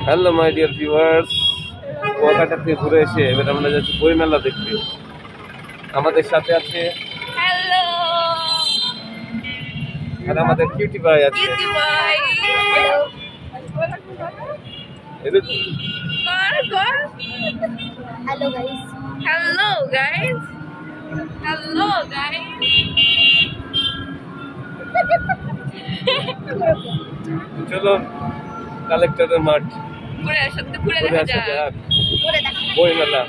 Hello my dear viewers, Kuakata থেকে ঘুরে এসে এবার আমরা যাচ্ছি বই মেলা দেখতে। আমাদের সাথে আছে হ্যালো আর আমাদের কিউটি ভাই আছে। কিউটি ভাই Hello guys. Hello guys hello guys চলো কালেক্টরের মাঠ ঘুরে আসতে ঘুরে ঘুরে দেখা আসা যাক। যাক। বই মেলা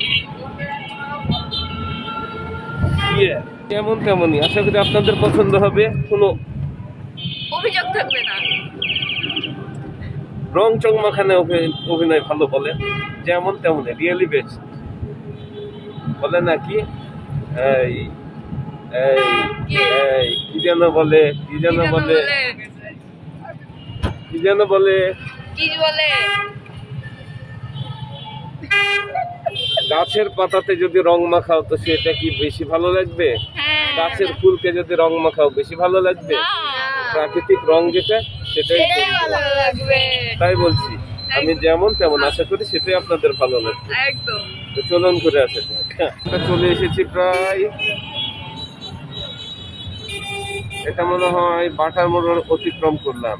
যেমন তেমনই, আশা করি আপনাদের পছন্দ হবে। কোনো অভিযোগ থাকবে না। রং চং মাখানে অভিনয় ভালো বলে, যেমন তেমনই, রিয়েলি বেস্ট বলে নাকি। এই এই এই কি যেন বলে কি যেন বলে কি যেন বলে কি বলে গাছের পাতাতে যদি রং মাখাও তো সেটা কি বেশি ভালো লাগবে? হ্যাঁ। গাছের ফুলকে যদি রং মাখাও বেশি ভালো লাগবে? না। প্রাকৃতিক রং যেটা সেটাই ভালো লাগবে। তাই বলছি, আমি যেমন তেমন, আশা করি সেটাই আপনাদের ভালো লাগবে। একদম। তো চলুন করে আসে আমরা চলে এসেছি প্রায়, এটা মনে হয় বাটার মোড় অতিক্রম করলাম।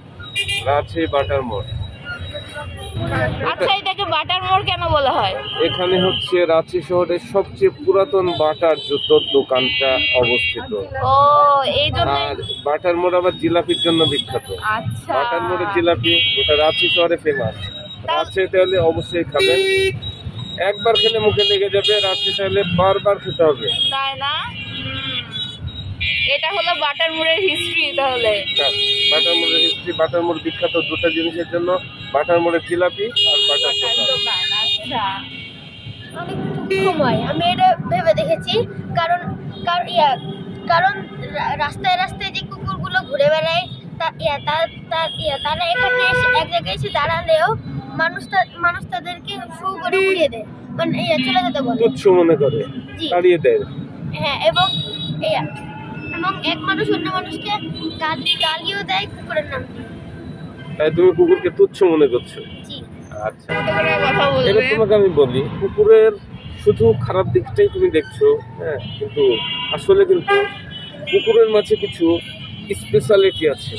রাজশাহী বাটার মোড়। আচ্ছা, এটাকে বাটার মোড় কেন বলা হয়? এখানে হচ্ছে রাঁচি শহরের সবচেয়ে পুরাতন বাটার জুতোর দোকানটা অবস্থিত। ও, এই জন্য। আর বাটার মোড় আবার জিলাপির জন্য বিখ্যাত। আচ্ছা, বাটার মোড়ের জিলাপি ওটা রাঁচি শহরে ফেমাস। রাজশাহীতে হলে অবশ্যই খাবেন, একবার খেলে মুখে লেগে যাবে। রাজশাহীতে হলে বারবার খেতে হবে, তাই না? এটা হলো বাটার মোড়ের হিস্ট্রি তাহলে। বাটার মোড়ের হিস্ট্রি। বাটার মোড় বিখ্যাত দুটো জিনিসের জন্য, বাটার মোড়ের জিলাপি আর বাটার দোকান। আচ্ছা, অনেক দুঃখময়, আমি এটা ভেবে দেখেছি। কারণ কারণ রাস্তায় রাস্তায় যে কুকুরগুলো ঘুরে বেড়ায় তারা এখানে এসে এক জায়গায় এসে দাঁড়ালেও মানুষ তাদেরকে শু করে উড়িয়ে দেয়, মানে চলে যেতে বলে, তুচ্ছ মনে করে, তাড়িয়ে দেয়। হ্যাঁ, এবং এক মানুষ অন্য মানুষকে গালিও দেয় কুকুরের নাম দিয়ে। তাই তুমি কুকুরকে তুচ্ছ মনে করছো? জি। আচ্ছা, কথা এবার বলবে। তোমাকে আমি বলি, কুকুরের শুধু খারাপ দিকটাই তুমি দেখছো, হ্যাঁ, কিন্তু আসলে কিন্তু কুকুরের মাঝে কিছু স্পেশালিটি আছে।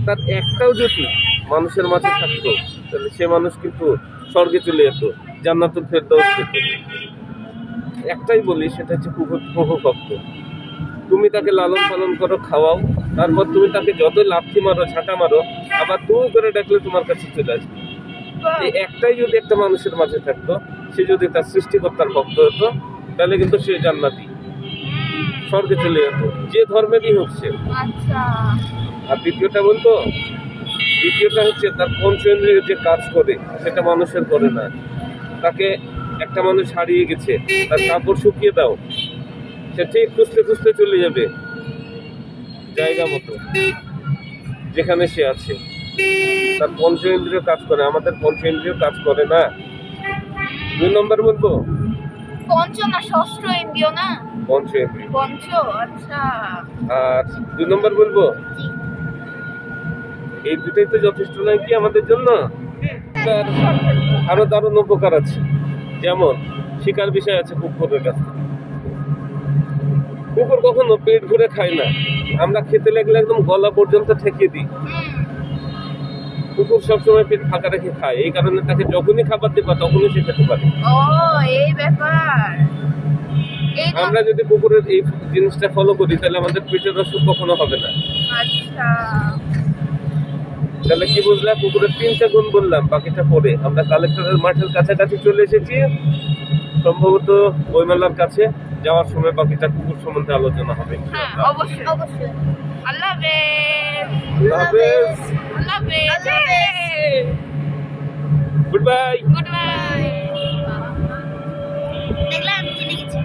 তার একটাও যদি মানুষের মাঝে থাকতো তাহলে সে মানুষ কিন্তু স্বর্গে চলে যেত, জান্নাতুল ফেরদাউস পেত। একটাই বলি, সেটা হচ্ছে কুকুর প্রভুভক্ত। তুমি তাকে লালন পালন করো, খাওয়াও, তারপর তুমি তাকে যতই লাথি মারো, ঝাঁটা মারো, আবার তুমি করে ডাকলে তোমার কাছে চলে আসবে। এই একটাই যদি একটা মানুষের মাঝে থাকতো, সে যদি তার সৃষ্টিকর্তার ভক্ত হতো, তাহলে কিন্তু সে জান্নাতি, স্বর্গে চলে যেত, যে ধর্মেরই হোক সে। আচ্ছা, আর দ্বিতীয়টা বলতো, দ্বিতীয়টা হচ্ছে তার পঞ্চেন্দ্রিয় যে কাজ করে সেটা মানুষের করে না। তাকে একটা মানুষ হারিয়ে গেছে, তার কাপড় শুকিয়ে দাও, সে ঠিক খুঁজতে খুঁজতে চলে যাবে জায়গা মতো যেখানে সে আছে। তার পঞ্চেন্দ্রিয় কাজ করে, আমাদের পঞ্চেন্দ্রিয় কাজ করে না। 2 নম্বর বলবো, পঞ্চ না ষষ্ঠ ইন্দ্রিয় না? পঞ্চেন্দ্রিয়। পঞ্চ, আচ্ছা। আর 2 নম্বর বলবো, এই দুটাই তো যথেষ্ট নয় কি আমাদের জন্য? তার আরো দারুণ উপকার আছে, যেমন শিকার বিষয় আছে কুকুরের কাছে। কুকুর কখনো পেট ভরে খায় না, আমরা খেতে লাগলে একদম গলা পর্যন্ত ঠেকিয়ে দিই। কুকুর সবসময় পেট ফাঁকা রেখে খায়, এই কারণে তাকে যখনই খাবার দিবা তখনই সে খেতে পারে। ও, এই ব্যাপার। আমরা যদি কুকুরের এই জিনিসটা ফলো করি তাহলে আমাদের পেটের অসুখ কখনো হবে না। আচ্ছা, তাহলে কি বুঝলা? কুকুরের 3টা গুণ বললাম, বাকিটা পরে। আমরা কালেক্টরের মাঠের কাছাকাছি চলে এসেছি, সম্ভবত বইমেলার কাছে যাওয়ার সময় বাকিটা কুকুর সম্বন্ধে আলোচনা হবে। হ্যাঁ, অবশ্যই অবশ্যই। আল্লাহ হাফেজ। আল্লাহ হাফেজ, আল্লাহ হাফেজ। Good bye. Good bye. দেখলাম আমি চিনে গেছি।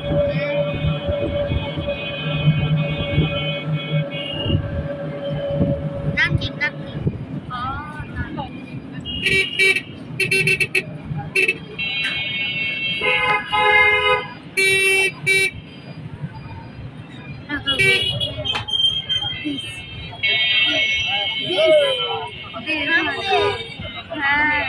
নাম কি? হ্যাঁ।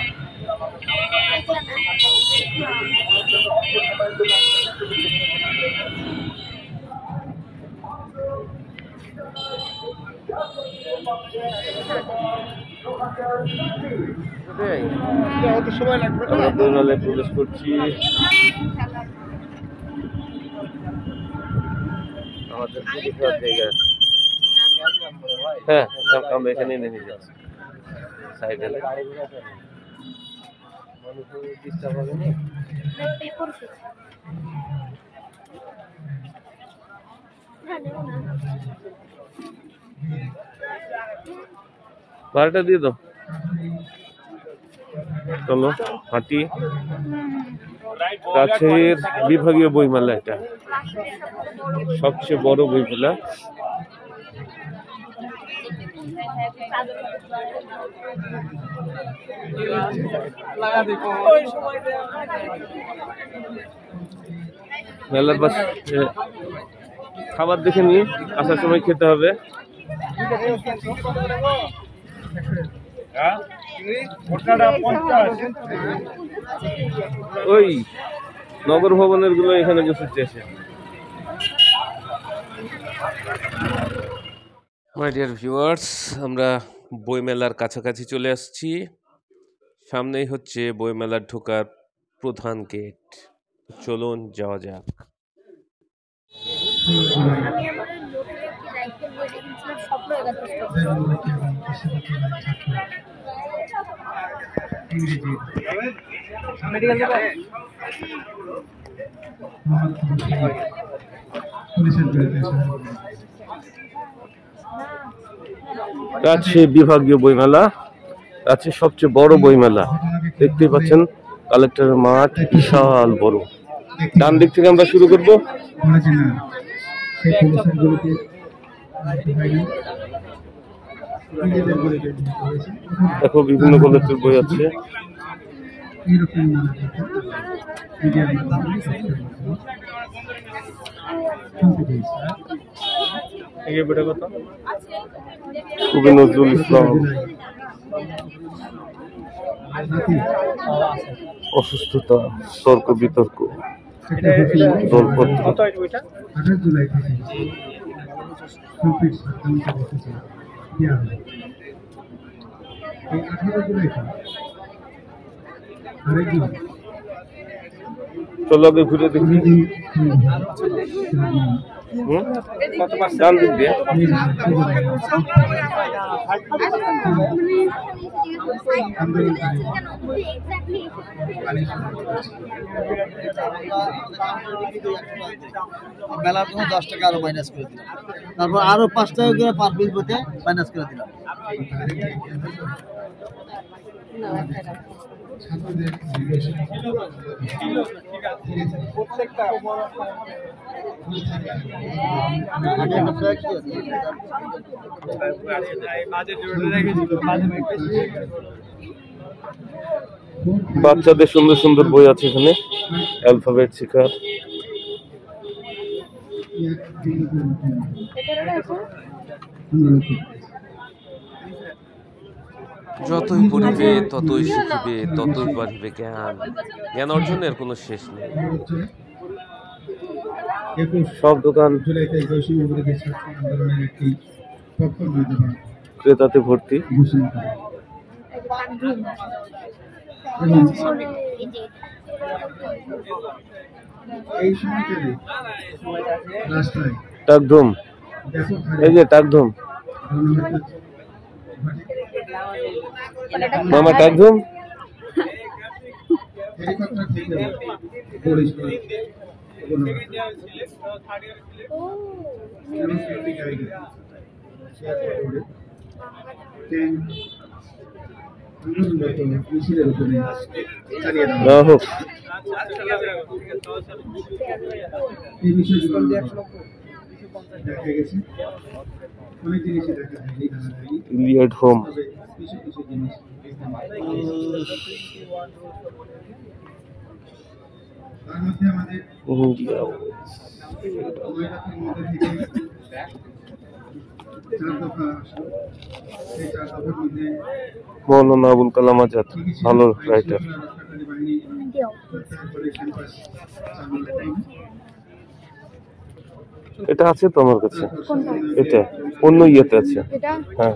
আমরা বইমেলায় প্রবেশ করছি। আমাদের জায়গা, হ্যাঁ আমরা এখানে নেমে যাচ্ছি। সাইডে ভাড়াটা দিয়ে দাও। চলো হাঁটি। কাছের বিভাগীয় বইমেলা, এটা সবচেয়ে বড় বইমেলা। মেলার পাশে খাবার দেখে নিয়ে আসার সময় খেতে হবে। ওই নগর ভবনের গুলো এখানে কিছু চেয়েছে। মাই ডিয়ার ভিউয়ার্স, আমরা বইমেলার কাছাকাছি চলে আসছি। সামনেই হচ্ছে বইমেলার ঢোকার প্রধান গেট। চলুন যাওয়া যাক। রাজশাহী বিভাগীয় বইমেলা, রাজশাহীর সবচেয়ে বড় বইমেলা। দেখতেই পাচ্ছেন কালেক্টরের মাঠ বিশাল বড়। ডান দিক থেকে আমরা শুরু করব। দেখো বিভিন্ন কলেজের বই আছে। কবি নজরুল ইসলাম, অসুস্থতা, তর্ক বিতর্ক, দলপত্র। চলো আগে ঘুরে দেখি। ডান দিক দিয়ে মেলার জন্য 10 টাকা আরো মাইনাস করে দিলাম, তারপর আরো 5 টাকা করে পার পিস বইতে মাইনাস করে দিলাম। বাচ্চাদের সুন্দর সুন্দর বই আছে এখানে, অ্যালফাবেট শেখার। যতই পড়িবে ততই শিখিবে, ততই বাড়িবে জ্ঞান। জ্ঞান অর্জনের কোনো শেষ নেই। সব দোকান ক্রেতাতে ভর্তি। টাকধুম, এই যে টাকধুম মামা, টাকধুম। ইলিয়ট হোম, মৌলানা আবুল কালাম আজাদ, ভালো রাইটার। দিও এটা আছে তো আমার কাছে, কোনটা এটা অন্য ইয়েতে আছে। এটা হ্যাঁ,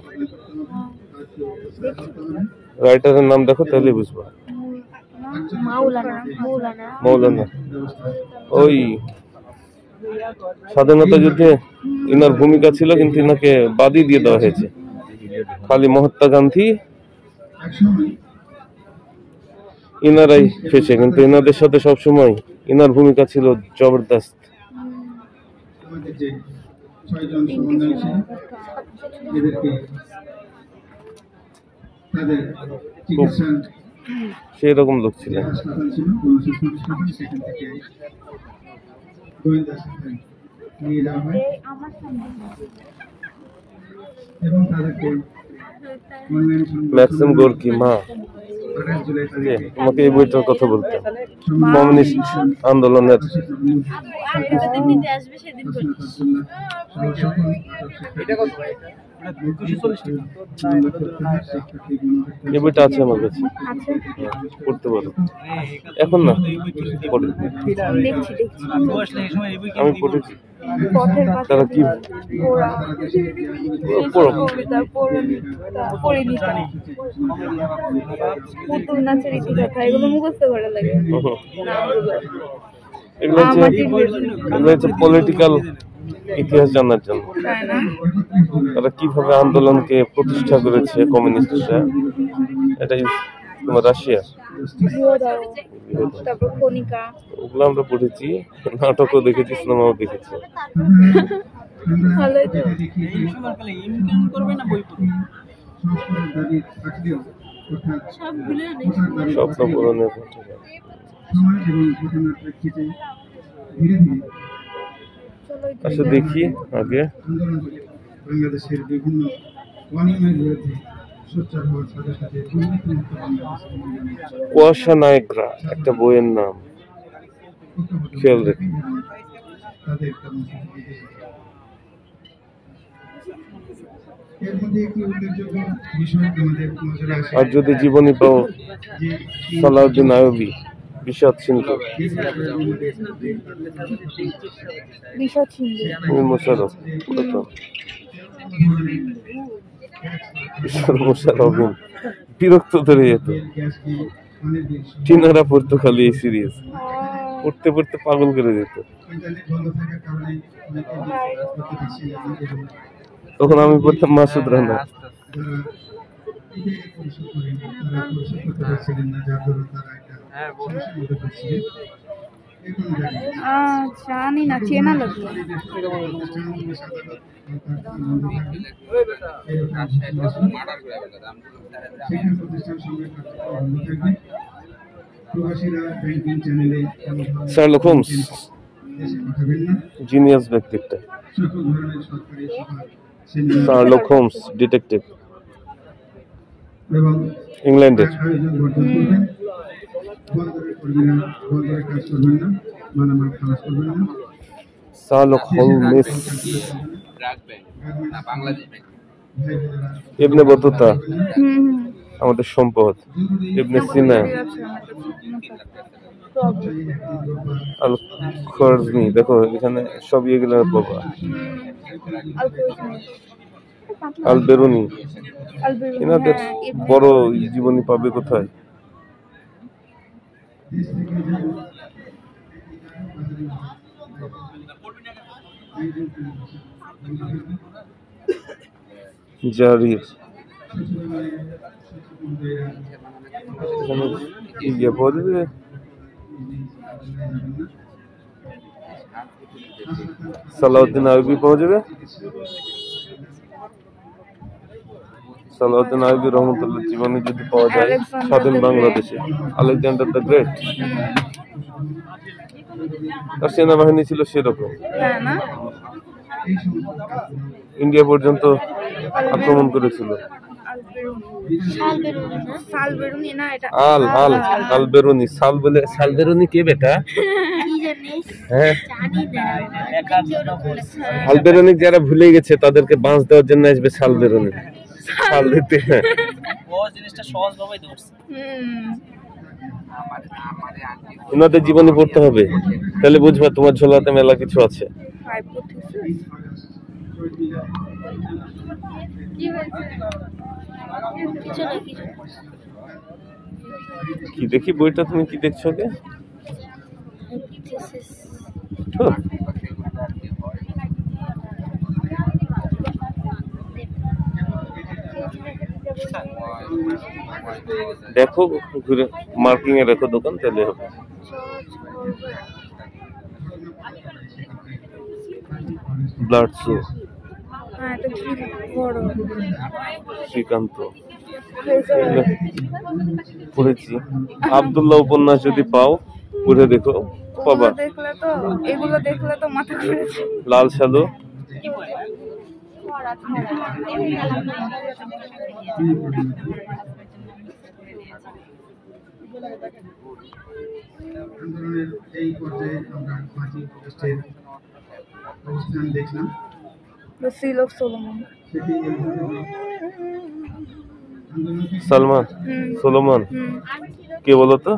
রাইটারের নাম দেখো তাহলে বুঝবো। মাওলানা মাওলানা মৌলানা, ওই স্বাধীনতা যুদ্ধে ইনার ভূমিকা ছিল, কিন্তু ইনাকে বাদই দিয়ে দেওয়া হয়েছে। খালি মহাত্মা গান্ধী ইনারাই ফেসে, কিন্তু ইনাদের সাথে সবসময় ইনার ভূমিকা ছিল জবরদস্ত। খুব সেই রকম লোক ছিলেন। ম্যাক্সিম গোর্কি মা, তোমাকে এই বইটার কথা বলতে, কমিউনিস্ট আন্দোলনের নিতে আসবে সেদিন বলিস। এই বইটা আছে আমার কাছে, পড়তে পারো। এখন না, পড়ে আমি পড়েছি। তারা কি পড়ো, পুতুল নাচের ইতিকথা এগুলো মুখস্থ করা লাগে। এগুলো হচ্ছে পলিটিক্যাল ইতিহাস জানার জন্য। তারা কিভাবে আন্দোলনকে প্রতিষ্ঠা করেছে কমিউনিস্টরা, এটাই তোমার রাশিয়ার। তারপর কণিকা, ওগুলো আমরা পড়েছি, নাটকও দেখেছি, সিনেমাও দেখেছি। ভালোই তো। স্বপ্ন পূরণের আচ্ছা দেখি আগে। বাংলাদেশের বিভিন্ন অনিয়মের বিরুদ্ধে সোচ্চার হওয়ার সাথে সাথে দুর্নীতিমুক্ত বাংলাদেশ কুয়াশা নায়গ্রা একটা বইয়ের নাম, খেয়াল রেখে। তাদের কর্মসূচি দিয়েছে। এর মধ্যে একটি উল্লেখযোগ্য বিষয় আমাদের নজরে আসে। আর যদি জীবনী পাও, সালাউদ্দিন আইয়ুবী, বিষাদ সিন্ধু, বিষাদ সিন্ধু, মোশাররফ, মোশাররফ বিরক্ত ধরে যেত। টিনারা পড়তো খালি এই সিরিজ, পড়তে পড়তে পাগল করে যেত। তখন আমি পড়তাম মাসুদ রানা। জানি না, চেনা লাগবে। শার্লক হোমস জিনিয়াস ব্যক্তি একটা। শার্লক হোমস ডিটেকটিভ, ইংল্যান্ডের। শার্লক হোমস, ইবনে বতুতা আমাদের সম্পদ, ইবনে সিনা, আল খোয়ারিজমি। দেখো এখানে সব এগুলো পাবা। আল বেরুনি, এনাদের বড় জীবনী পাবে কোথায়? জারির এখানে ইয়ে পাওয়া যাবে। সালাউদ্দিন আইয়ুবী পাওয়া যাবে। সালাউদ্দিন আইয়ুবী রহমতুল্লাহ জীবনী যদি পাওয়া যায় স্বাধীন বাংলাদেশে। আলেকজান্ডার দ্য গ্রেট, তার সেনাবাহিনী ছিল সেরকম, ইন্ডিয়া পর্যন্ত আক্রমণ করেছিল। আল বেরুনি, সাল বেরুনি কে বেটা? হ্যাঁ, আল বেরুনি যারা ভুলে গেছে তাদেরকে বাঁশ দেওয়ার জন্য আসবে সাল বেরুনি। সাল দিতে ওনাদের জীবনী পড়তে হবে, তাহলে বুঝবা তোমার ঝোলাতে মেলা কিছু আছে। কি হয়েছে? কিছু না কিছু। কি দেখি বইটা, তুমি কি দেখছো কে? Hypothesis. হ্যাঁ। দেখো ঘুরে মার্কিং এ রেখো দোকান, তাহলে হবে। ব্লাড শো, শ্রীকান্ত পড়েছি। আব্দুল্লাহ উপন্যাস যদি পাও পড়ে দেখো, পাবা। এগুলো দেখলে তো মাথা ঘুরেছে। লাল সালু, আন্দোলনের এই পর্যায়ে আমরা মাঝি পোস্টের অবস্থান দেখলাম। The Seal of Solomon. সেটি এই আন্দোলনকে সালমান, সোলোমন, কে বলো তো?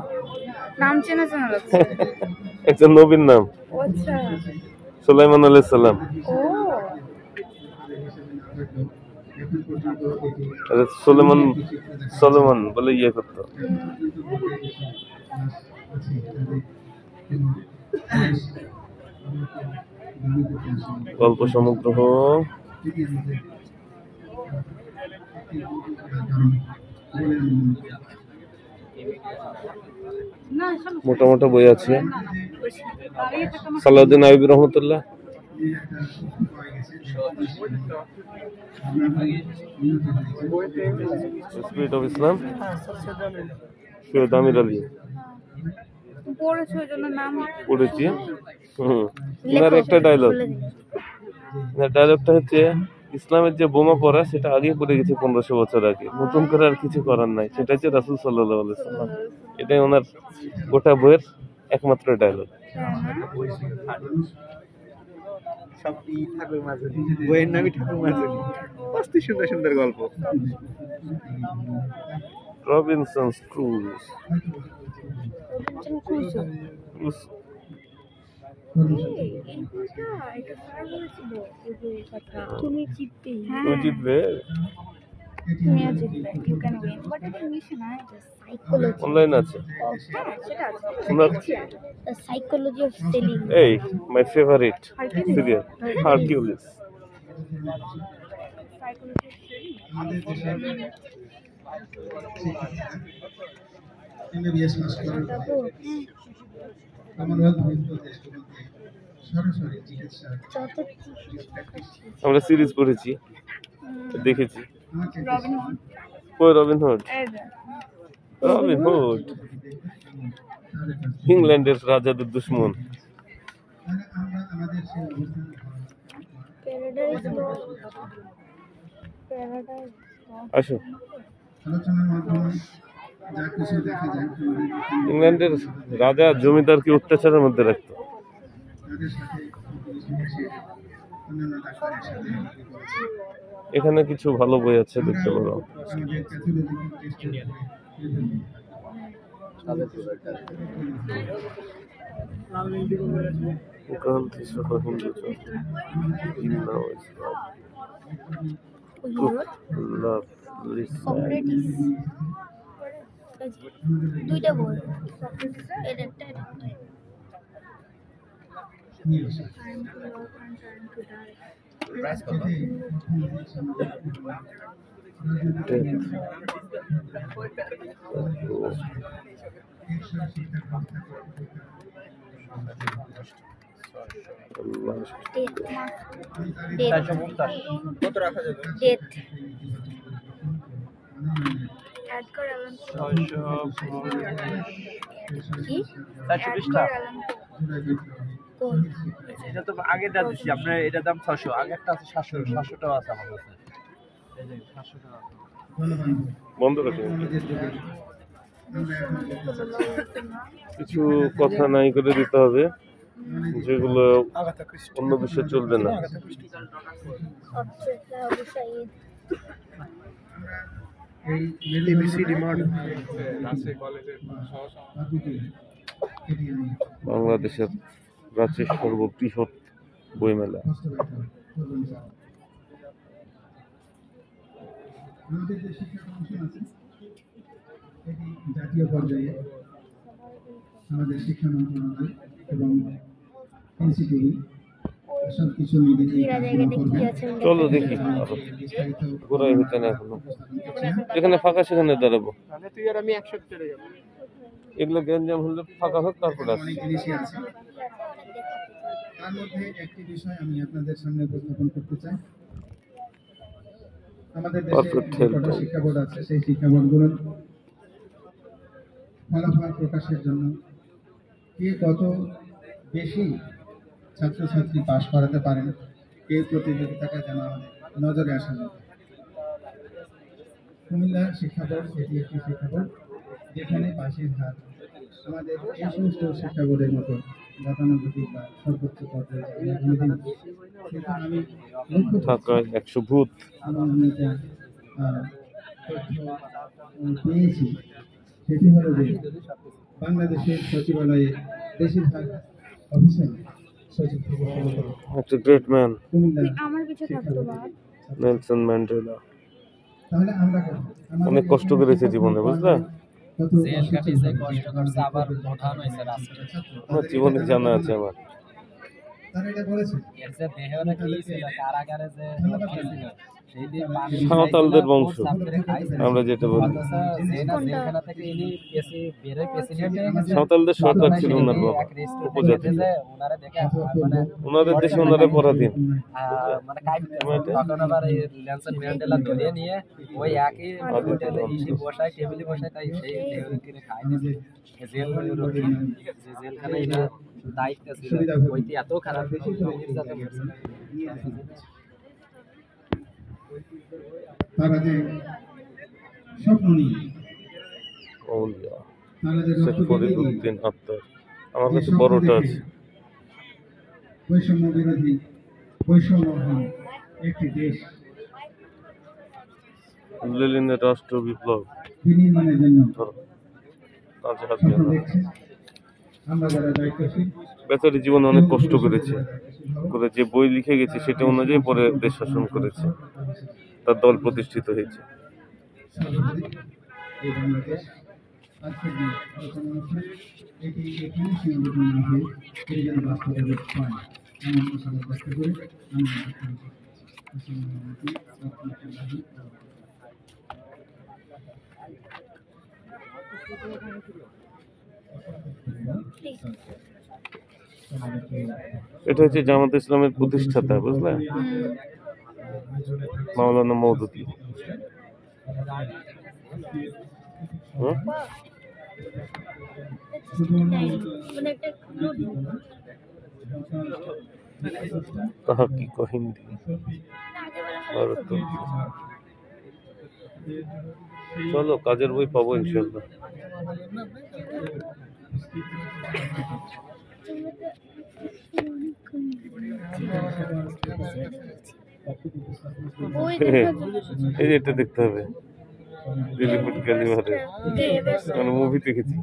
নাম চেনা চেনা লাগছে। একজন নবীর নাম, ও আচ্ছা। সুলাইমান আলাইহিস সালাম। ও এখন পর্যন্ত এটি সুলেমান, সলোমন বলে ইয়ে করতো। আছে তাদের কোনো বয়স দাবি করতে আসেনি। গল্প সমগ্র এটি আমাদের একটি কারণ বলে আমি মনে করি। মোটা মোটা বই আছে। সালাউদ্দিন আইয়ুবী রহমতুল্লাহ, এই একটা পাওয়া গেছে স্পিরিট অফ ইসলাম, সৈয়দ আমির আলী পড়েছে, ওই জন্য নাম পড়েছি। ওনার একটা ডায়লগ, ডায়লগটা হচ্ছে ইসলামের যে বোমা পড়া সেটা আগেই পড়ে গেছে 1500 বছর আগে, নতুন করে আর কিছু করার নাই। সেটা হচ্ছে রাসূল সাল্লাল্লাহু আলাইহি সাল্লাম। এটাই ওনার গোটা বইয়ের একমাত্র ডায়লগ। বইয়ের নামই ঠাকুর মাজুলি, অতি সুন্দর সুন্দর গল্প। রবিনসন ক্রুজ, তুমি জিতবে। ও জিতবে। তুমিও জিতবে। You can win. But এটা মিশন না, এটা সাইকোলজি। অনলাইন আছে হ্যাঁ, সেটা আছে। ওনার। The psychology of selling. এই মাই ফেভারিট সিরিয়াল হারকিউলিস। আমাদের দেশে MBBS পাস করার পরে কমনওয়েলথভুক্ত দেশগুলোতে সরাসরি চিকিৎসা আমরা সিরিজ পড়েছি, দেখেছি। আমাকে কই রবিনহুড? এই যে রবিনহুড ইংল্যান্ডের রাজাদের দুশ্মন। আমরা আমাদের সেই অবস্থান আসো, আলোচনার মাধ্যমে যা কিছু দেখা যায় ইংল্যান্ডের রাজা জমিদারকে অত্যাচারের মধ্যে রাখতো। তাদের সাথে মিশে অন্যান্য ডাক্তারের সাথে এখানে কিছু ভালো বই আছে, দেখতে পারো। আমাদের প্যাথোলজিক্যাল টেস্টের গান্ধী সহ হিন্দু সক্রেটিস। দুইটা বই, এর একটা এর একটা। ডেথ অ্যাড কর অ্যালার্ম কি? 420টা। কোন? এটা তো আগে যা দিছি আপনার, এটার দাম 600, আগে একটা আছে 700, 700 টাকা আছে আমার কাছে। এই যে 700 টাকা। বন্ধ রাখো। কিছু কথা নাই করে দিতে হবে, যেগুলো অন্য বিষয়ে চলবে না। অবশ্যই এই মেরুদণ্ডের বাহুটি, এটি আমি বাংলাদেশের রাজ্যের সর্ববৃহৎ বইমেলা। কষ্ট ব্যথা করবেন না। আমাদের যে শিক্ষা কমিশন আছে এটি জাতীয় পর্যায়ে আমাদের শিক্ষা মন্ত্রণালয় এবং এনসিটিভি সব কিছু মিলে এই ঘেরা কাজগুলো জায়গাটা কি করবে। আছে আমি চলো দেখাচ্ছি। দেখি আরো বিস্তারিত ঘোরাই হচ্ছে না এখনো, যেখানে ফাঁকা সেখানে দাঁড়াবো। এগুলো গ্যাঞ্জাম হলে ফাঁকা হোক তারপরে আসছি। অনেক জিনিসই আছে, তার মধ্যে একটি বিষয় আমি আপনাদের সামনে উপস্থাপন করতে চাই। আমাদের দেশে Perfect যে health. কটা শিক্ষা বোর্ড আছে সেই শিক্ষা বোর্ডগুলোর ফলাফল প্রকাশের জন্য কে কত বেশি ছাত্রছাত্রী পাশ করাতে পারেন এই প্রতিযোগিতাটা যেন আমাদের নজরে আসা যায়। কুমিল্লা শিক্ষা বোর্ড এটি একটি শিক্ষা বোর্ড যেখানে পাশের হার আমাদের এই সমস্ত শিক্ষা বোর্ডের মতো গতানুগতিক বা সর্বোচ্চ পর্যায়ে যায় না কোনোদিন। কিন্তু আমি লক্ষ্য করছি ঢাকায় 100 ভূত। আমার যেটা তথ্য পেয়েছি সেটি হলো যে বাংলাদেশের সচিবালয়ে বেশিরভাগ অফিসার সচিব থেকে শুরু করে একটা গ্রেট ম্যান কুমিল্লা আমার পিছে শিক্ষা থাকতো বোর্ডে বাপ। নেলসন ম্যান্ডেলা তাহলে আমরা আমাদের অনেক কষ্ট করেছে জীবনে, বুঝলে? কত জেল কাটিয়েছে, কষ্ট করছে, আবার ওঠানো হয়েছে রাস্তায়। আমার জীবনে জানা আছে আমার। তারা এটা বলেছে এর যে দেহটা কি ছিল, কারাগারে যে রক্ষী ছিল, সেই দিয়ে মানুষ সাঁওতালদের বংশ চাপ করে খাইছে। আমরা যেটা বলি। অথচ যে না জেলখানা থেকে ইনি বেরোয় প্রেসিডেন্ট হয়ে গেছে। সাঁওতালদের সরকার ছিল ওনার বাবা, এক রেস্টুরেন্টে উপজাতি। গেছে, ওনারা দেখে মানে ওনাদের দেশে ওনারা পরাধীন। মানে তখন আবার এই নেলসন ম্যান্ডেলা ধরে নিয়ে ওই একই হোটেলে ইসি বসায়, টেবিলে বসায়, তাই সেই কিনে খায় নিছে। জেল যে জেলখানা এটা দায়িত্ব ছিল, ওইটি এত খারাপ নির্যাতন করছে। তারা যে স্বপ্ন নিয়ে ওলিয়া তারা যে শেখ রক্ত দিয়ে ফরিদউদ্দিন আত্মার আমার কাছে বড়টা আছে। বৈষম্য বিরোধী বৈষম্যহীন একটি দেশ লেনিনের রাষ্ট্র বিপ্লব বিনির্মাণের জন্য ধরো কাজে হাত স্বপ্ন দেওয়া না। দেখছে। আমরা যারা দায়িত্বশীল বেচারি জীবনে অনেক কষ্ট করেছে, করে যে বই লিখে গেছে সেটা অনুযায়ী পরে দেশ শাসন করেছে, তার দল প্রতিষ্ঠিত হয়েছে। সর্বোপরি এই বাংলাদেশ আজকের যে আলোচনা অনুষ্ঠান এটি এখানে সীমাবদ্ধ না হয়ে এটি যেন বাস্তবে রূপ পায় এমন আশাবাদ ব্যক্ত করে আমি আমার বক্তব্য শেষ করছি। আসসালামু আলাইকুম ওয়া রাহমাতুল্লাহি ওয়া বারাকাতুহু। এটা হচ্ছে জামাত ইসলামের প্রতিষ্ঠাতা, বুঝলে? মাওলানা মওদুদী। হুম? মানে একটা রুট তাহা কি হিন্দি আগে বলা চলো কাজের বই পাবো ইনশাল্লাহ। বই এই যে এটা দেখতে হবে, দিলীপুর ক্যালিমারে মানে মুভি দেখেছি।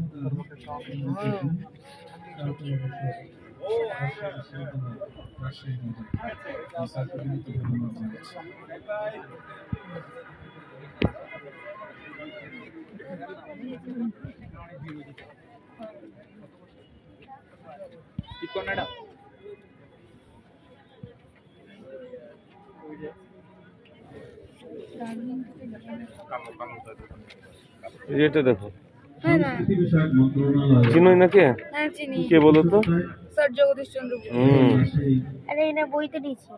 এই যে এটা দেখো, হ্যাঁ না, চিনোই না কে? হ্যাঁ চিনি, কে বলো তো? স্যার জগদীশ চন্দ্র বসু। আরে এটা বইতে দিয়েছি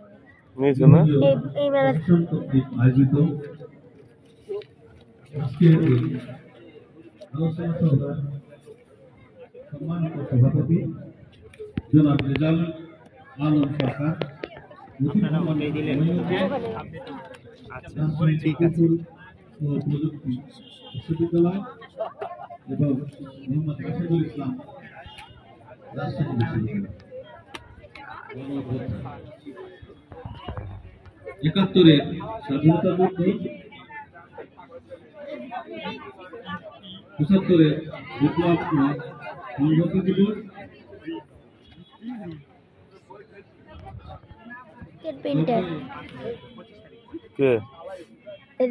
নিয়েছো না? এই বেলা আয়োজিত আজকের এই আলোচনা সভার সম্মানিত সভাপতি জনাব রেজাল আলম সরকার, প্রযুক্তি বিশ্ববিদ্যালয় এবং মোহাম্মদ রাশিদুল ইসলাম রাজশাহী বিশ্ববিদ্যালয়। ৭১-এর স্বাধীনতা যুদ্ধে 75 বিপ্লব সংহতি দিবস পেন্টার কে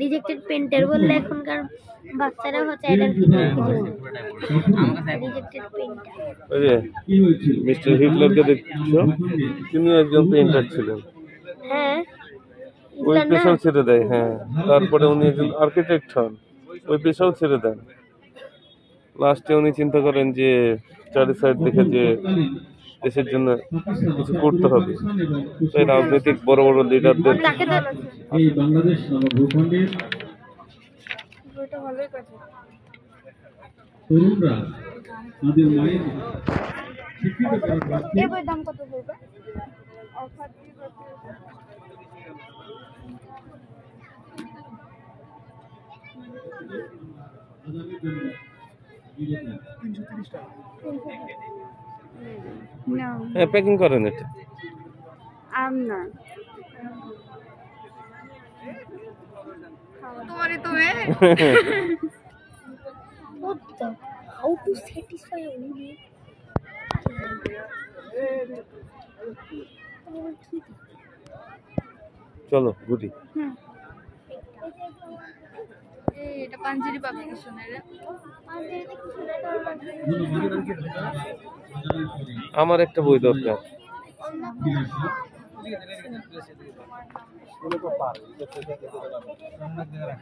রিজেক্টেড পেন্টার বললে এখনকার বাচ্চারা হচ্ছে এটার রিজেক্টেড পেন্টার। ওই যে কি হয়েছিল মিস্টার হিটলারকে দেখছো, তিনি একজন পেইন্টার ছিলেন। হ্যাঁ ওই হিটলার না পেশাও ছেড়ে দেয়, হ্যাঁ। তারপরে উনি একজন আর্কিটেক্ট হন, ওই পেশাও ছেড়ে দেন। লাস্টে উনি চিন্তা করেন যে চারি সাইড দেখে যে দেশের জন্য কিছু করতে হবে, তাই রাজনৈতিক বড় বড় লিডারদের তাকে তো এই বাংলাদেশ ভূখণ্ডের বইটা ভালোই কথা। তরুণরা তাদের মায়ের শিক্ষিত করার লক্ষ্যে এই বইয়ের দাম কত পড়বে? অফার দিয়ে আগামী দিনে বিরোধী না হ্যাঁ প্যাকিং করেন এটা। আম না তোমারই তো মেয়ে। what the how to satisfy only চলো গুটি। এটা পাঞ্জেরি পাবলিকেশনের আমার একটা বই দরকার।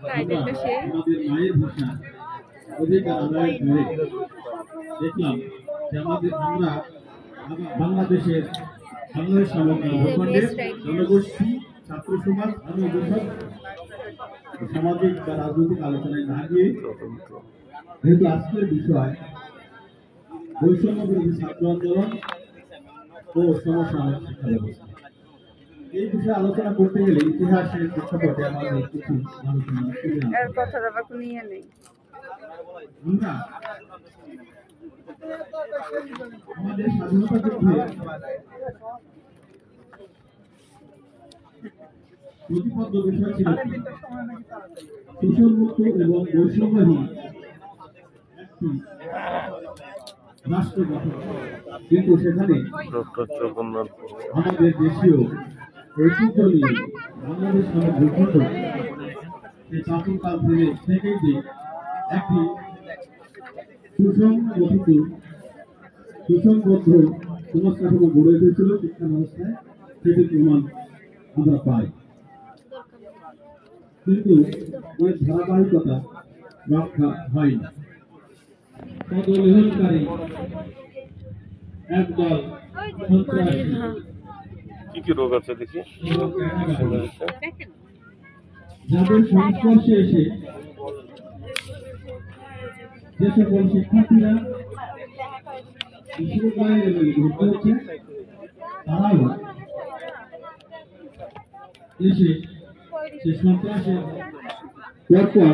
টাইটেলটা সে আমাদের মায়ের ভাষা অধিকার আদায় করে দেখলাম যে আমরা বাংলাদেশের সমগ্র ভূখণ্ডের জনগোষ্ঠী, ছাত্র সমাজ, যেসব সামাজিক বা রাজনৈতিক আলোচনায় না গিয়ে, যেহেতু আজকের বিষয় বৈষম্য বিরোধী ছাত্র আন্দোলন ও সমসাময়িক শিক্ষা ব্যবস্থা, এই বিষয়ে আলোচনা করতে গেলে ইতিহাসের প্রেক্ষাপটে আমাদের কিছু আলোচনা করে এর কথাটা বাকু নিয়ে নেই। আমরা আমাদের স্বাধীনতা যুদ্ধে প্রতিপন্ন বিষয় ছিল শোষণমুক্ত এবং বৈষম্যহীন একটি রাষ্ট্র গঠন, কিন্তু সেখানে ডক্টর জগন্নাথ আমাদের দেশীয় ঐতিহ্য নিয়ে বাংলাদেশ নামক ভূখণ্ড এই প্রাচীনকাল থেকেই যে একটি সুসংগঠিত সুসংবদ্ধ সমাজ কাঠামো গড়ে উঠেছিল শিক্ষা ব্যবস্থায়, সেটি প্রমাণ আমরা পাই। কিন্তু এর ধারাবাহিকতা রক্ষা হয়নি। পদলেহনকারী একদল সন্ত্রাসী কি কি রোগ আছে দেখি। যাদের সংস্পর্শে এসে যে সকল শিক্ষার্থীরা বিশ্ববিদ্যালয়ে ভর্তি হচ্ছে, তারাও এসে সে সন্ত্রাসের পরপর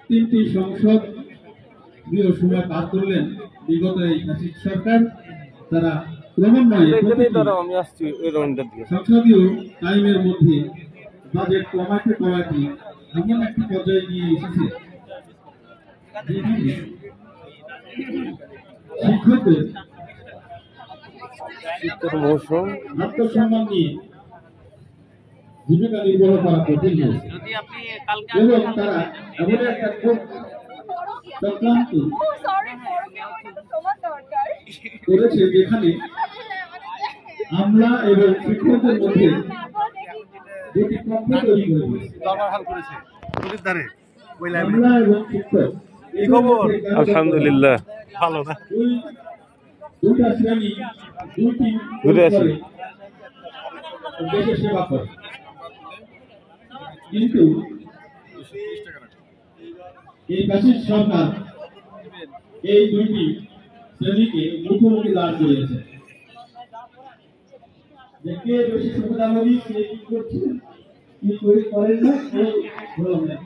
3টি সংসদ সময় পার করলেন বিগত এই ফ্যাসিস্ট সরকার। তারা ক্রমান্বয়ে এখানেই দাঁড়াও, আমি আসছি ওই রাউন্ডের দিকে। সংসদীয় টাইমের মধ্যে বাজেট কমাতে এমন একটি পর্যায়ে নিয়ে এসেছে যেখানে শিক্ষকদের শীতের মৌসুম, আত্মসম্মান নিয়ে জীবিকা নির্বাহ করা কঠিন হয়েছে এবং তারা এমন একটা খুব চক্রান্ত করেছে যেখানে আমরা এবং শিক্ষকদের মধ্যে দুটি পক্ষ তৈরি করে দিয়েছে। আমরা এবং শিক্ষক আলহামদুলিল্লাহ ভালো না দুইটা শ্রেণী দুটি ঘুরে আসি। দেশের সেবা করে, কিন্তু এই ফ্যাসিস্ট সরকার এই দুইটি শ্রেণীকে মুখোমুখি দাঁড় করিয়েছে। যে কে বেশি সুবিধাভোগী, কে কি করছেন কি করেন না, এই ধরনের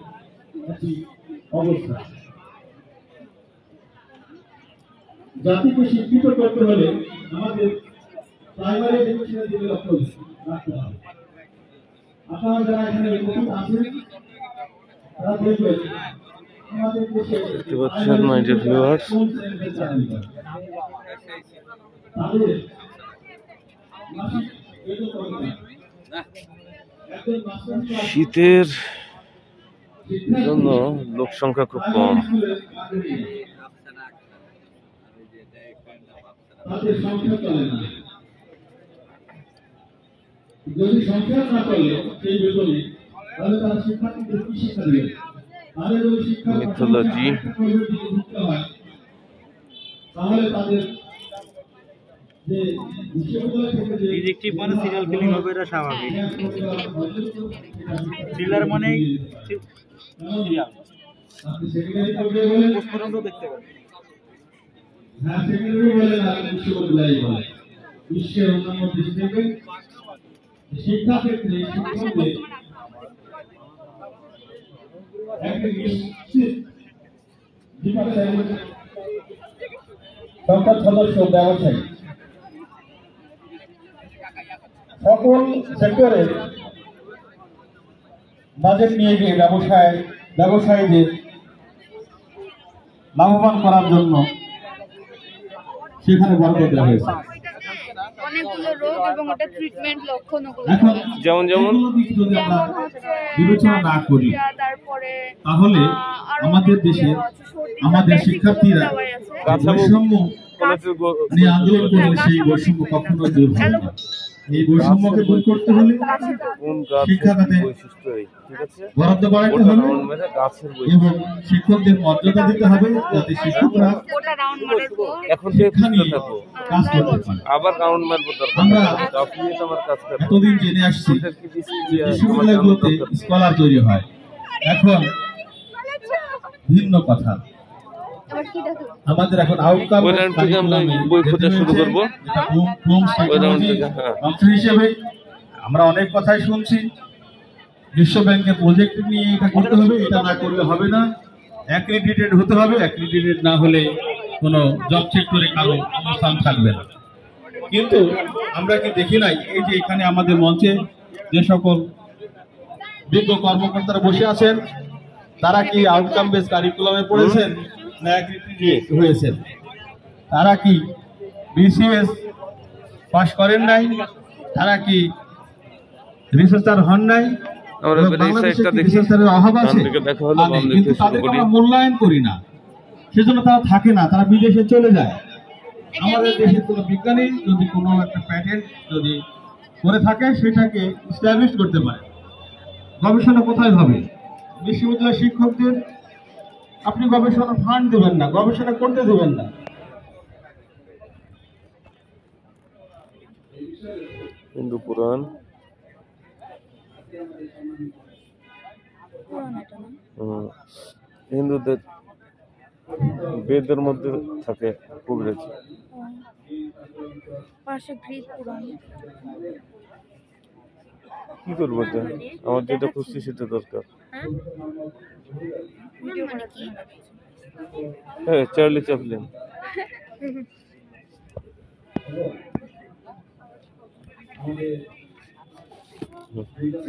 একটি অবস্থা। জাতিকে শিক্ষিত করতে হলে আমাদের প্রাইমারি এডুকেশনের দিকে লক্ষ্য রাখতে হবে। আপনারা যারা এখানে উপস্থিত আছেন তারা দেখবেন আমাদের দেশে দেখতে পাচ্ছেন মাই ডিয়ার ভিউয়ার্স, কোন শ্রেণীতে চাকরি করে? তাদের মাসিক বেতন কত টাকা? একজন মাস্টার ক্লাস শীতের জন্য লোক সংখ্যা খুব কম। স্কুলের চাকরি তাদের সংখ্যা চলে না। যদি সংখ্যা না চলে সেই বেতনে, তাহলে তারা শিক্ষার্থীদের কি শিক্ষা দেবে? তাদের যদি শিক্ষা মিথোলজি হয়, তাহলে তাদের যে বিশ্ববিদ্যালয় থেকে যে ডিটেকটিভ মানে সিরিয়াল কিলিং হবে, এটা স্বাভাবিক। থ্রিলার মানে সিরিয়াল আপনি সেক্রেটারি করবে বলে পর্যন্ত দেখতে পাবেন। হ্যাঁ, সেক্রেটারি বলে না, বিশ্ববিদ্যালয় বলে। বিশ্বের অন্যান্য দেশ থেকে শিক্ষা ক্ষেত্রে শিক্ষকদের একটি নিশ্চিত সংখ্যক সদস্য ব্যবসায়ী সকল সেক্টরের বাজেট নিয়ে গিয়ে ব্যবসায়ীদের লাভবান করার জন্য সেখানে বরাদ্দ দেওয়া হয়েছে। অনেকগুলো রোগ এবং ওটা ট্রিটমেন্ট লক্ষণ ওগুলো এখন যেমন এগুলো দিক যদি আমরা যেমন হচ্ছে বিবেচনা না করি, তারপরে তাহলে আরো আমাদের অনেক দেশে ইয়ে আছে, সর্দি, আমাদের basic শিক্ষার্থীরা খাবার আছে। কাঁচা বৈষম্য নিয়ে আন্দোলন করলে সেই বৈষম্য কখনো দূর হবে না। এই বৈষম্যকে দূর করতে হলে কোন গাছের শিক্ষা খাতে বৈশিষ্ট্য এই, ঠিক আছে, বরাদ্দ বাড়াতে ওটা হবে রাউন্ড মেরে গাছের এবং বৈশিষ্ট্য। শিক্ষকদের মর্যাদা দিতে হবে, যাতে শিক্ষকরা ওটা রাউন্ড মারার পর এখন থেকে শিক্ষা বুঝতে নিয়ে থাকো, কাজ করতে পারে। আবার রাউন্ড মারবো দরকার আমরা গাছ নিয়ে তো আমার কাজ করবো। এতদিন জেনে আসছি আমাদের কি দিয়ে বিশ্ববিদ্যালয়গুলোতে স্কলার তৈরি হয়, এখন ভিন্ন কথা। আবার কি দেখো আমাদের এখন আউটকাম ওই রাউন্ড থেকে আমরা বই খোঁজা শুরু করবো। ওই রাউন্ড থেকে, হ্যাঁ। অংশ হিসেবে আমরা অনেক কথাই শুনছি, বিশ্ব ব্যাংকের প্রজেক্ট নিয়ে এটা করতে হবে, এটা না করলে হবে না, অ্যাক্রিডিটেড হতে হবে, অ্যাক্রিডিটেড না হলে কোনো জব সেক্টরে কারো অবস্থান থাকবে না। কিন্তু আমরা কি দেখি নাই, এই যে এখানে আমাদের মঞ্চে যে সকল বিজ্ঞ কর্মকর্তারা বসে আছেন, তারা কি আউটকাম বেস কারিকুলামে পড়েছেন না অ্যাক্রিডিটেড হয়েছেন? তারা কি বিসিএস পাস করেন নাই? তারা কি রিসার্চার হন নাই? আমরা এবং এই বাংলাদেশে সাইডটা কি দেখি, রিসার্চারের অভাব ডান আছে? দিকে দেখা হলো, বাম দিকে কিন্তু শুরু তাদেরকে করি। আমরা মূল্যায়ন করি না, সেজন্য তারা থাকে না, তারা বিদেশে চলে যায়। আমাদের দেশের কোনো বিজ্ঞানী যদি কোনো একটা প্যাটেন্ট যদি করে থাকে, সেটাকে এস্টাবলিশ করতে পারে। গবেষণা কোথায় হবে? বিশ্ববিদ্যালয়ের শিক্ষকদের আপনি গবেষণা ফান্ড দেবেন না, গবেষণা করতে দেবেন না। হিন্দু পুরাণ, হিন্দুদের বেদের মধ্যে থাকে কবিরাজি। পাশে গ্রিক পুরাণ। কি করবো এটা? আমার যেটা খুঁজছি সেটা দরকার। মানে কি? হ্যাঁ, চার্লি চ্যাপলিন।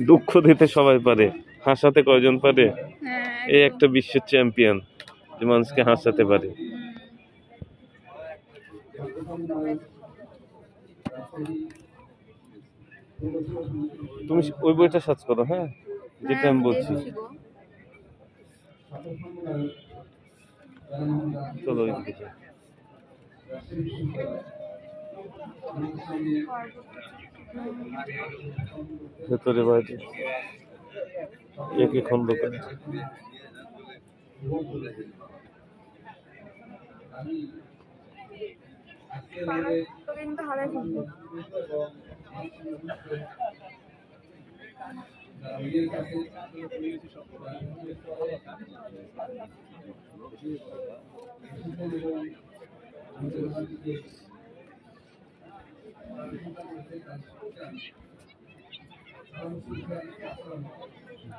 দুঃখ দিতে সবাই পারে, হাসাতে কয়জন পারে? হ্যাঁ, এই একটা বিশ্বের চ্যাম্পিয়ন যে মানুষকে হাসাতে পারে। তুমি ওই বইটা সার্চ করো, হ্যাঁ, যেটা আমি বলছি। চলো ওইদিকে যাই। ভেতরে বাইরে একই খন্দকার। কিন্তু হারাই ফেলবো।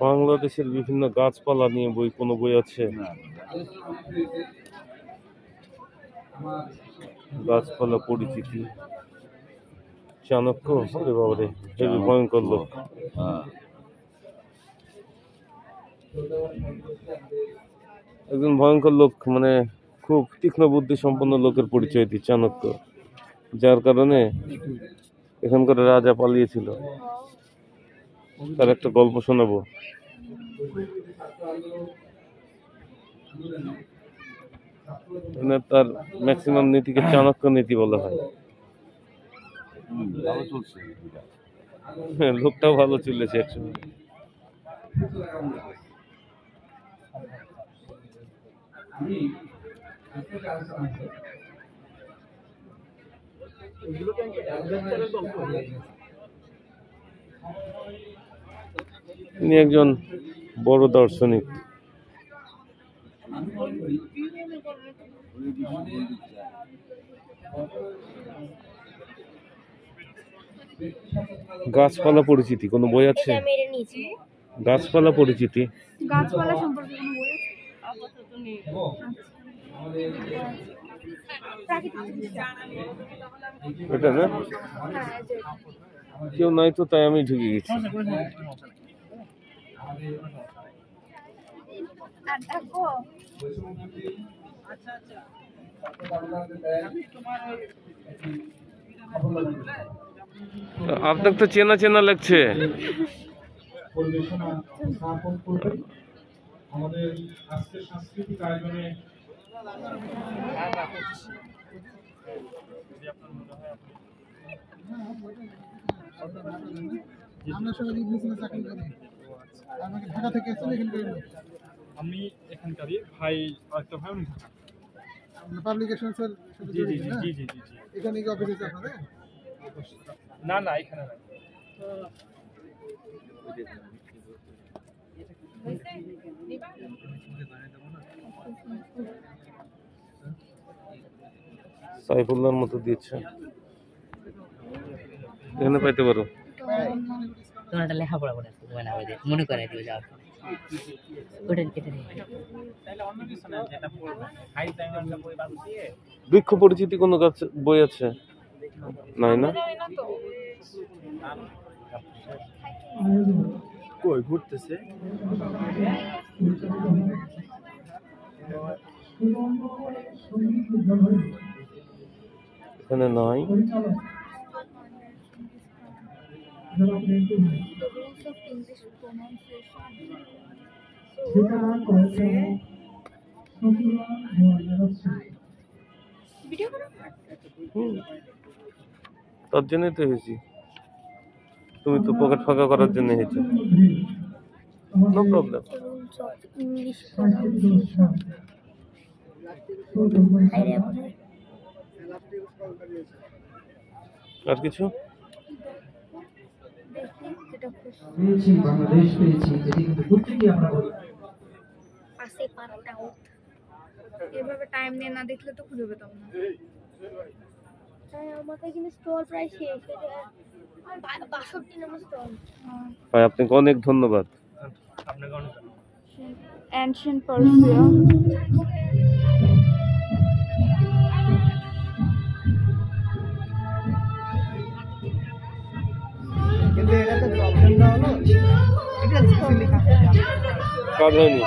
বাংলাদেশের বিভিন্ন গাছপালা নিয়ে বই, কোনো বই আছে? গাছপালা পরিচিতি, চাণক্য, ওরে বাবারে, হেবি ভয়ঙ্কর লোক। একজন ভয়ঙ্কর লোক, মানে খুব তীক্ষ্ণ বুদ্ধি সম্পন্ন লোকের পরিচয় দিচ্ছে চাণক্য, যার কারণে এখানকার রাজা পালিয়েছিল। তার একটা গল্প শোনাবো। তার ম্যাক্সিমাম নীতিকে চাণক্য নীতি বলা হয়। হ্যাঁ, লোকটাও ভালো চলেছে একসময়। তিনি একজন বড় দার্শনিক। গাছপালা পরিচিতি কোনো বই আছে? এটা আমি এটা নিয়েছি। গাছপালা পরিচিতি, গাছপালা সম্পর্কে কোনো বই আছে? প্রাকৃতিক চিকিৎসা। এটা না? হ্যাঁ, এই যে কেউ নাই তো, তাই আমি ঢুকে গেছি। আর দেখো আপনার তো চেনা চেনা লাগছে। পরিবেশনা স্থাপন করবেন আমাদের আজকের সাংস্কৃতিক আয়োজনে। ঢাকা থেকে আমি এখানকারই ভাই, একটা ভাই উনি ঢাকা। পাবলিকেশনসের সাথে জি জি জড়িত না? জি জি জি জি। এখানে কি অফিস আছে আপনাদের? না না, এখানে না। সাইফুল্লাহর মতো দিচ্ছে, এখানে পাইতে পারো। তোমার একটা লেখাপড়া করে আসতে মনে হবে, মনে করে দিও যাও ওটা কেটে দিই। বৃক্ষ পরিচিতি কোনো গাছ বই আছে? নাই না? কই ঘুরতেছে? এখানে নাই। The rules of English pronunciation. Video করো। তার জন্যই তো হয়েছি, তুমি তো পকেট ফাঁকা করার জন্য হয়েছে। No problem. The rules of English pronunciation. হায়রে বলে। আর কিছু? দেখি যেটা খুশি। পেয়েছি, বাংলাদেশ পেয়েছি, যেটি কিন্তু প্রত্যেকেই আমরা বলি। পাশে পারটা উঠ। এভাবে টাইম নিয়ে না দেখলে তো খুঁজে পেতাম না। হ্যাঁ, আমাকে কিন্তু স্টল প্রায় শেষ। আর 62 নম্বর স্টল। ভাই আপনাকে অনেক ধন্যবাদ। আপনাকে অনেক Ancient Persia. কিন্তু এটাতে প্রবলেমটা হলো এটা সিসি লেখা কাজ হয়নি।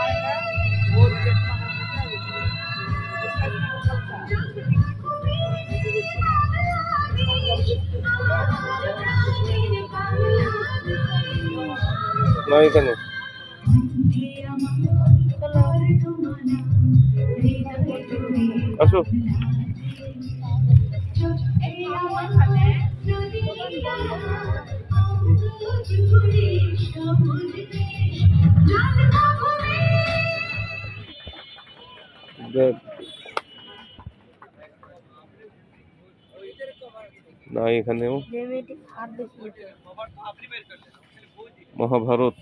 না এখানে আসো। দেখ না এখানেও মহাভারত।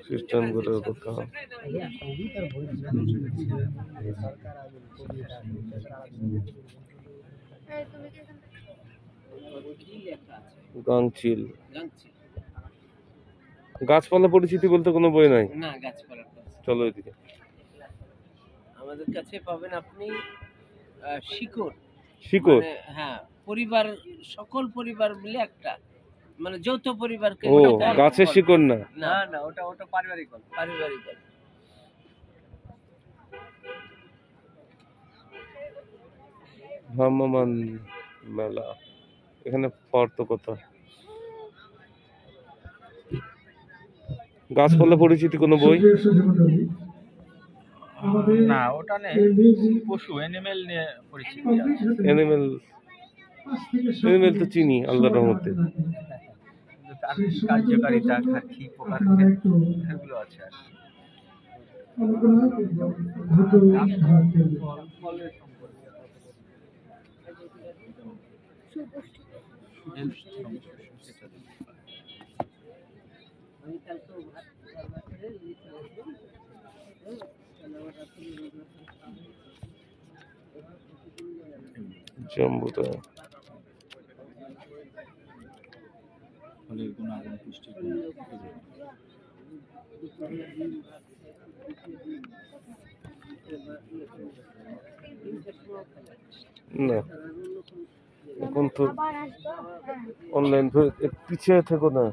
খ্রিস্টানগুলোর কথা গাংচিল। গাছপালা পরিচিতি বলতে কোনো বই নাই না, গাছপালার চলো এদিকে। আমাদের কাছে পাবেন আপনি শিকড়। শিকড়? মানে হ্যাঁ, পরিবার, সকল পরিবার মিলে একটা, মানে যৌথ পরিবারকে। ও গাছের শিকড় না? না না, ওটা ওটা পারিবারিক গল্প, পারিবারিক গল্প। ভ্রাম্যমাণ মেলা, এখানে পড়তো কত গাছপালা পরিচিতি কোনো বই? না, ওটা নেই, পশু অ্যানিমেল নিয়ে পরিচিতি আছে। অ্যানিমেল, অ্যানিমেল তো চিনি আল্লাহর রহমতে। তার কি কার্যকারিতা, কি প্রকার, এগুলো আছে আর জম্বুটা ফলের গুণাগুণ, পুষ্টিগুণ। না, এখন তো অনলাইন পিছিয়ে থেকো না,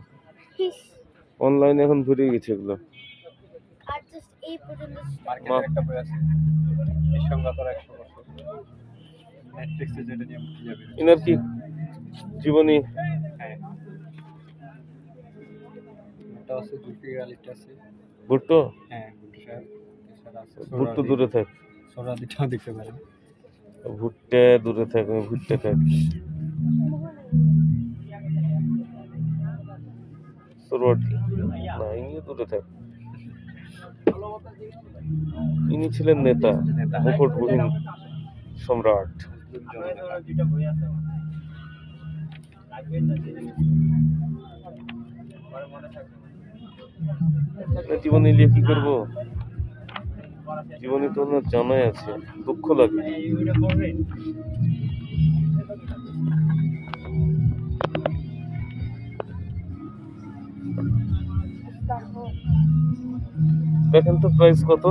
অনলাইন এখন ভরে গেছে এগুলো। আর জাস্ট এই পর্যন্ত মার্কেটে একটা বই আছে, নিঃসঙ্গতার 100 বছর, নেটফ্লিক্সে যেটা নিয়ে মুক্তি যাবে। এনার কি জীবনী? হ্যাঁ, এটা আছে, জুলফিকার আলীটা আছে। ভুট্টো? হ্যাঁ, ভুট্টো সাহেব। এছাড়া আছে ভুট্টো দূরে থাক, সোহরাওয়ার্দীটাও দেখতে পারেন। ভুট্টে দূরে থাক, আমি ভুট্টে থাক। সোহরাওয়ার্দী না, ইনি দূরে থাক। ইনি ছিলেন নেতা, মুকুটবিহীন সম্রাট। জীবনী নিয়ে কি করবো? জীবনী তো ওনার জানাই আছে, দুঃখ লাগে। দেখেন তো প্রাইস কত?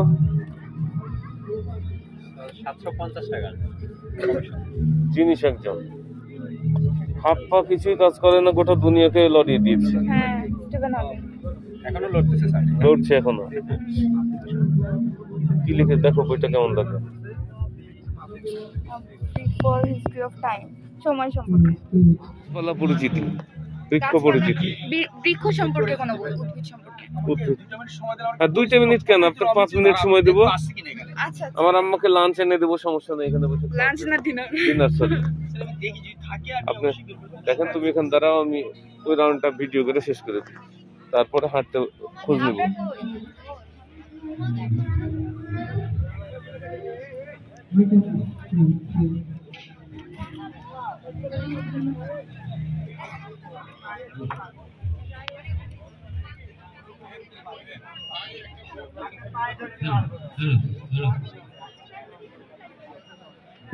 750 টাকা। জিনিস একজন হাত পা কিছুই কাজ করে না, গোটা দুনিয়াকে লড়িয়ে দিয়েছে। হ্যাঁ, স্টিভেন হকিং এখনো লড়তেছে স্যার, লড়ছে এখনো। কি লিখে দেখো বইটা কেমন লাগে। ফর হিস্ট্রি অফ টাইম, সময় সম্পর্কে। বলা পরিচিতি, বৃক্ষ পরিচিতি, বৃক্ষ সম্পর্কে কোনো বই, উদ্ভিদ সম্পর্কে। উদ্ভিদ। আর 2 মিনিট কেন, আপনার 5 মিনিট সময় দেবো। আচ্ছা, আমার আম্মাকে লাঞ্চ এনে দেবো, সমস্যা নেই। এখানে বসে লাঞ্চ না ডিনার? Dinner, sorry. আপনি দেখেন, তুমি এখানে দাঁড়াও, আমি ওই রাউন্ডটা ভিডিও করে শেষ করে দিই, তারপরে হাঁটতে খোঁজ নেব।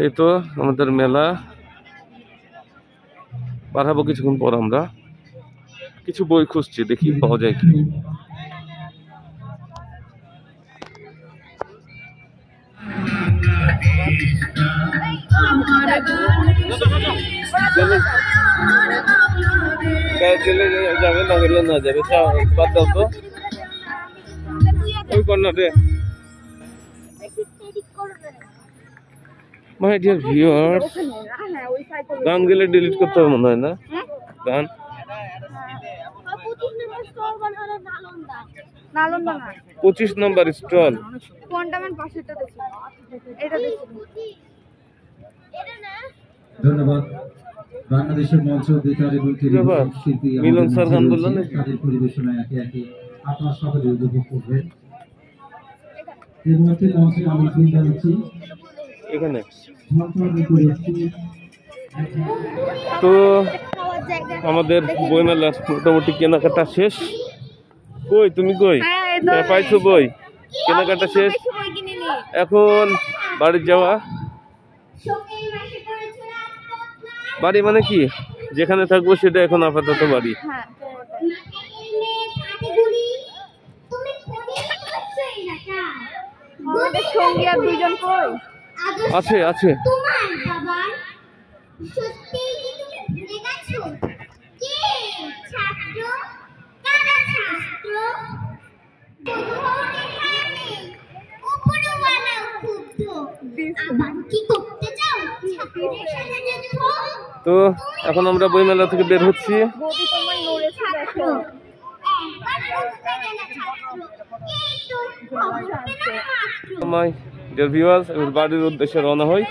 এই তো আমাদের মেলা, পাঠাবো কিছুক্ষণ পর। আমরা কিছু বই খুঁজছি, দেখি পাওয়া যায় কি। যাবে না গেলে না যাবে, বাদ দাও তো। ওই কর্নারে মাই ডিয়ার ভিউয়ার্স, গান গেলে ডিলিট করতে হবে মনে হয় না? গান নালন্দা না, 25 নম্বর স্টল। কোনটা মান পাশেরটা দেখি, এটা দেখি। ধন্যবাদ। বাংলাদেশের মঞ্চ বেতার এবং টেলিভিশন শিল্পী মিলন স্যার গান বললেন নাকি? তাদের পরিবেশনায় একে একে আপনারা সকলে উপভোগ করবেন। এই মুহূর্তে মঞ্চে আমন্ত্রণ জানাচ্ছি এখানে। তো তো আমাদের বইমেলার মোটামুটি কেনাকাটা শেষ। কই তুমি কই? পাইছো বই? কেনাকাটা শেষ, এখন বাড়ি যাওয়া। বাড়ি মানে কি, যেখানে থাকবো সেটা এখন আপাতত বাড়ি। আমাদের সঙ্গী আর দুইজন কই? আছে আছে, সত্যিই কি তুমি ভুলে গেছো কে ছাত্র কারা ছাত্র বোধহয় এখানে উপরওয়ালা ক্ষুব্ধ আবার কি করতে চাও ছাত্রদের সাথে যুদ্ধ তো এখন আমরা বইমেলা থেকে বের হচ্ছি। ছাত্র একবার বুঝতে গেলে ছাত্র এই তো হবে না মাত্র মাই ডিয়ার ভিউয়ার্স, এবার বাড়ির উদ্দেশ্যে রওনা হই।